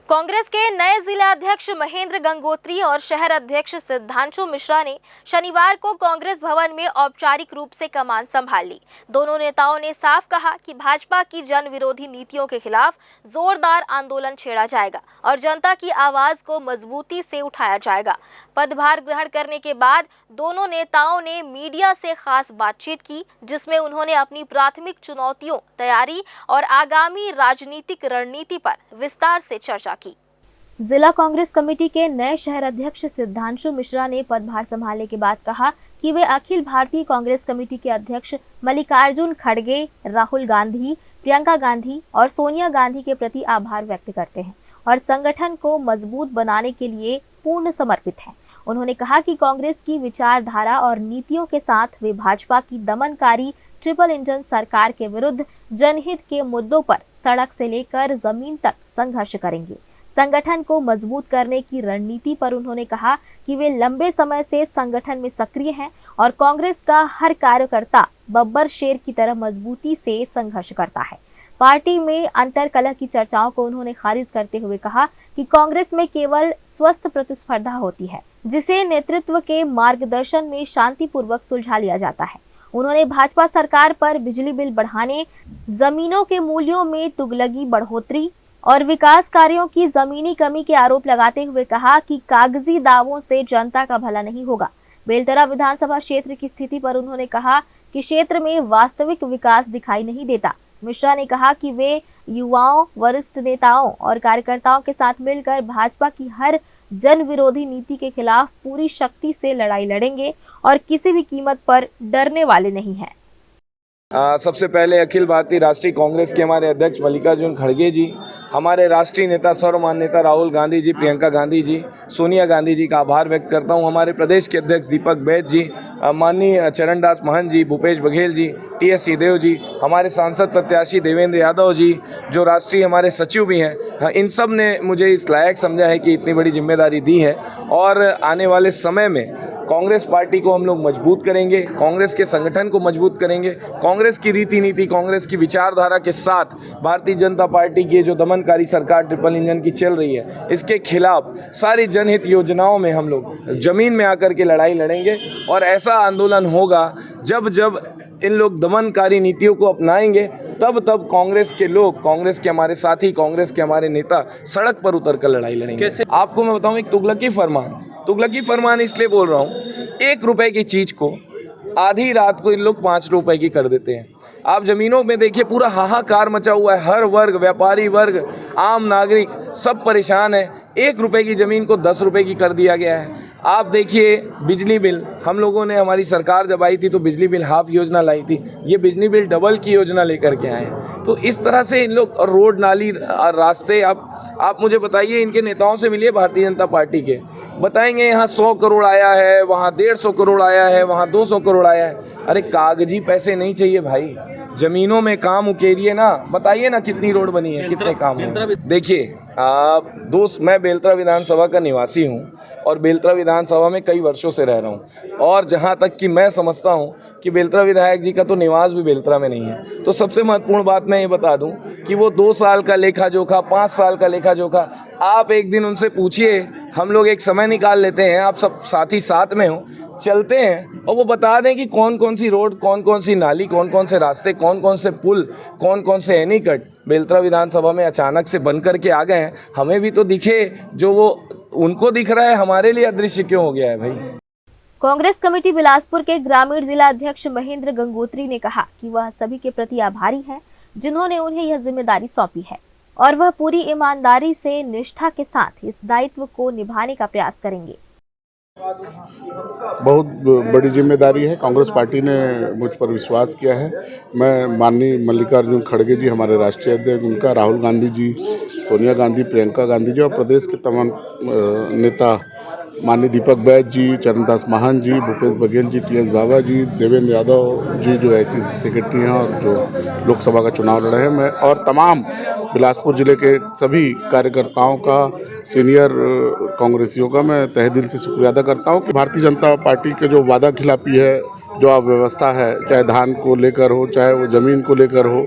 कांग्रेस के नए जिला अध्यक्ष महेंद्र गंगोत्री और शहर अध्यक्ष सिद्धांशु मिश्रा ने शनिवार को कांग्रेस भवन में औपचारिक रूप से कमान संभाल ली। दोनों नेताओं ने साफ कहा कि भाजपा की जन विरोधी नीतियों के खिलाफ जोरदार आंदोलन छेड़ा जाएगा और जनता की आवाज को मजबूती से उठाया जाएगा। पदभार ग्रहण करने के बाद दोनों नेताओं ने मीडिया से खास बातचीत की, जिसमें उन्होंने अपनी प्राथमिक चुनौतियों, तैयारी और आगामी राजनीतिक रणनीति पर विस्तार से चर्चा की। जिला कांग्रेस कमेटी के नए शहर अध्यक्ष सिद्धांशु मिश्रा ने पदभार संभालने के बाद कहा कि वे अखिल भारतीय कांग्रेस कमेटी के अध्यक्ष मल्लिकार्जुन खड़गे, राहुल गांधी, प्रियंका गांधी और सोनिया गांधी के प्रति आभार व्यक्त करते हैं और संगठन को मजबूत बनाने के लिए पूर्ण समर्पित हैं। उन्होंने कहा कि कांग्रेस की विचारधारा और नीतियों के साथ वे भाजपा की दमनकारी ट्रिपल इंजन सरकार के विरुद्ध जनहित के मुद्दों पर सड़क से लेकर जमीन तक संघर्ष करेंगे। संगठन को मजबूत करने की रणनीति पर उन्होंने कहा कि वे लंबे समय से संगठन में सक्रिय हैं और कांग्रेस का हर कार्यकर्ता बब्बर शेर की तरह मजबूती से संघर्ष करता है। पार्टी में अंतरकलह की चर्चाओं को उन्होंने खारिज करते हुए कहा कि कांग्रेस में केवल स्वस्थ प्रतिस्पर्धा होती है, जिसे नेतृत्व के मार्गदर्शन में शांतिपूर्वक सुलझा लिया जाता है। उन्होंने भाजपा सरकार पर बिजली बिल बढ़ाने, जमीनों के मूल्यों में तुगलकी बढ़ोतरी और विकास कार्यों की जमीनी कमी के आरोप लगाते हुए कहा कि कागजी दावों से जनता का भला नहीं होगा। बेलतरा विधानसभा क्षेत्र की स्थिति पर उन्होंने कहा कि क्षेत्र में वास्तविक विकास दिखाई नहीं देता। मिश्रा ने कहा कि वे युवाओं, वरिष्ठ नेताओं और कार्यकर्ताओं के साथ मिलकर भाजपा की हर जन विरोधी नीति के खिलाफ पूरी शक्ति से लड़ाई लड़ेंगे और किसी भी कीमत पर डरने वाले नहीं हैं। सबसे पहले अखिल भारतीय राष्ट्रीय कांग्रेस के हमारे अध्यक्ष मल्लिकार्जुन खड़गे जी, हमारे राष्ट्रीय नेता सर्वमान्य नेता राहुल गांधी जी, प्रियंका गांधी जी, सोनिया गांधी जी का आभार व्यक्त करता हूं। हमारे प्रदेश के अध्यक्ष दीपक बैज जी, माननीय चरणदास महंत जी, भूपेश बघेल जी, टीएस सिंहदेव जी, हमारे सांसद प्रत्याशी देवेंद्र यादव जी, जो राष्ट्रीय हमारे सचिव भी हैं, इन सब ने मुझे इस लायक समझा है कि इतनी बड़ी जिम्मेदारी दी है और आने वाले समय में कांग्रेस पार्टी को हम लोग मजबूत करेंगे, कांग्रेस के संगठन को मजबूत करेंगे, कांग्रेस की रीति नीति, कांग्रेस की विचारधारा के साथ भारतीय जनता पार्टी की जो दमनकारी सरकार ट्रिपल इंजन की चल रही है, इसके खिलाफ सारी जनहित योजनाओं में हम लोग जमीन में आकर के लड़ाई लड़ेंगे और ऐसा आंदोलन होगा जब जब इन लोग दमनकारी नीतियों को अपनाएंगे, तब तब कांग्रेस के लोग, कांग्रेस के हमारे साथी, कांग्रेस के हमारे नेता सड़क पर उतर कर लड़ाई लड़ेंगे। आपको मैं बताऊं, एक तुगलकी फरमान इसलिए बोल रहा हूं, 1 रुपए की चीज को आधी रात को इन लोग 5 रुपए की कर देते हैं। आप जमीनों में देखिए, पूरा हाहाकार मचा हुआ है, हर वर्ग, व्यापारी वर्ग, आम नागरिक सब परेशान है। 1 रुपए की जमीन को 10 रुपए की कर दिया गया है। आप देखिए बिजली बिल, हम लोगों ने, हमारी सरकार जब आई थी तो बिजली बिल हाफ योजना लाई थी, ये बिजली बिल डबल की योजना लेकर के आए हैं। तो इस तरह से इन लोग, और रोड, नाली, रास्ते, आप मुझे बताइए, इनके नेताओं से मिलिए भारतीय जनता पार्टी के, बताएंगे यहाँ 100 करोड़ आया है, वहाँ 150 करोड़ आया है, वहाँ 200 करोड़ आया है। अरे कागजी पैसे नहीं चाहिए भाई, जमीनों में काम उकेरिए ना, बताइए ना कितनी रोड बनी है, कितने काम है। देखिए दोस्त, मैं बेलतरा विधानसभा का निवासी हूँ और बेलतरा विधानसभा में कई वर्षों से रह रहा हूँ और जहाँ तक कि मैं समझता हूँ कि बेलतरा विधायक जी का तो निवास भी बेलतरा में नहीं है। तो सबसे महत्वपूर्ण बात मैं ये बता दूँ कि वो 2 साल का लेखा जोखा, 5 साल का लेखा जोखा, आप एक दिन उनसे पूछिए, हम लोग एक समय निकाल लेते हैं, आप सब साथी साथ में हो, चलते हैं और वो बता दें कि कौन कौन सी रोड, कौन कौन सी नाली, कौन कौन से रास्ते, कौन कौन से पुल, कौन कौन से एनीकट बेलतरा विधानसभा में अचानक से बन करके आ गए हैं। हमें भी तो दिखे, जो वो उनको दिख रहा है, हमारे लिए अदृश्य क्यों हो गया है भाई। कांग्रेस कमेटी बिलासपुर के ग्रामीण जिला अध्यक्ष महेंद्र गंगोत्री ने कहा कि वह सभी के प्रति आभारी है जिन्होंने उन्हें यह जिम्मेदारी सौंपी है और वह पूरी ईमानदारी से, निष्ठा के साथ इस दायित्व को निभाने का प्रयास करेंगे। बहुत बड़ी जिम्मेदारी है, कांग्रेस पार्टी ने मुझ पर विश्वास किया है। मैं माननीय मल्लिकार्जुन खड़गे जी, हमारे राष्ट्रीय अध्यक्ष, उनका, राहुल गांधी जी, सोनिया गांधी, प्रियंका गांधी जी और प्रदेश के तमाम नेता, माननीय दीपक बैज जी, चरणदास महंत जी, भूपेश बघेल जी, टीएस बाबा जी, देवेंद्र यादव जी, जो ऐसी सेक्रेटरी हैं और जो लोकसभा का चुनाव लड़े हैं, मैं और तमाम बिलासपुर जिले के सभी कार्यकर्ताओं का, सीनियर कांग्रेसियों का मैं तहे दिल से शुक्रिया अदा करता हूं कि भारतीय जनता पार्टी के जो वादा खिलाफी है, जो अव्यवस्था है, चाहे धान को लेकर हो, चाहे वो ज़मीन को लेकर हो,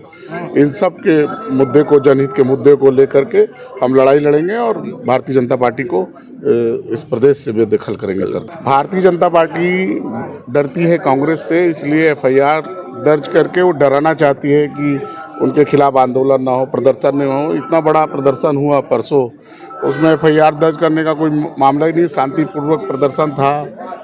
इन सब के मुद्दे को, जनहित के मुद्दे को लेकर के हम लड़ाई लड़ेंगे और भारतीय जनता पार्टी को इस प्रदेश से बेदखल करेंगे सर। भारतीय जनता पार्टी डरती है कांग्रेस से, इसलिए एफआईआर दर्ज करके वो डराना चाहती है कि उनके खिलाफ आंदोलन ना हो, प्रदर्शन नहीं हो। इतना बड़ा प्रदर्शन हुआ परसों, उसमें एफआईआर दर्ज करने का कोई मामला ही नहीं, शांतिपूर्वक प्रदर्शन था।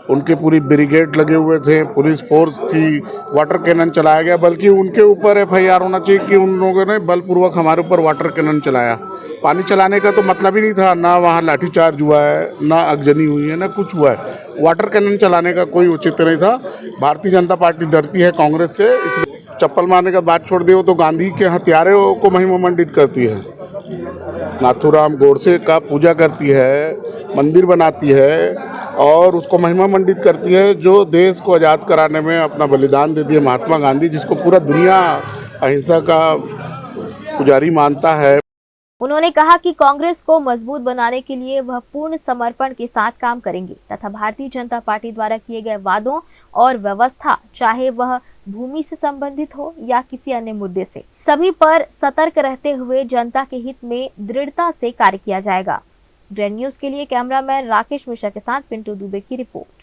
उनके पूरी ब्रिगेड लगे हुए थे, पुलिस फोर्स थी, वाटर कैनन चलाया गया, बल्कि उनके ऊपर एफआईआर होना चाहिए कि उन लोगों ने बलपूर्वक हमारे ऊपर वाटर कैनन चलाया। पानी चलाने का तो मतलब ही नहीं था, ना वहाँ लाठीचार्ज हुआ है, ना आगजनी हुई है, ना कुछ हुआ है। वाटर कैनन चलाने का कोई औचित्य नहीं था। भारतीय जनता पार्टी डरती है कांग्रेस से, इसलिए चप्पल मारने का बात छोड़ दे, तो गांधी के हत्यारों को महिमामंडित करती है, नाथूराम गोडसे का पूजा करती है, मंदिर बनाती है और उसको महिमा मंडित करती है, जो देश को आज़ाद कराने में अपना बलिदान दे दिए महात्मा गांधी, जिसको पूरा दुनिया अहिंसा का पुजारी मानता है। उन्होंने कहा कि कांग्रेस को मजबूत बनाने के लिए वह पूर्ण समर्पण के साथ काम करेंगे तथा भारतीय जनता पार्टी द्वारा किए गए वादों और व्यवस्था, चाहे वह भूमि से संबंधित हो या किसी अन्य मुद्दे से, सभी पर सतर्क रहते हुए जनता के हित में दृढ़ता से कार्य किया जाएगा। ग्रैंड न्यूज के लिए कैमरामैन राकेश मिश्रा के साथ पिंटू दुबे की रिपोर्ट।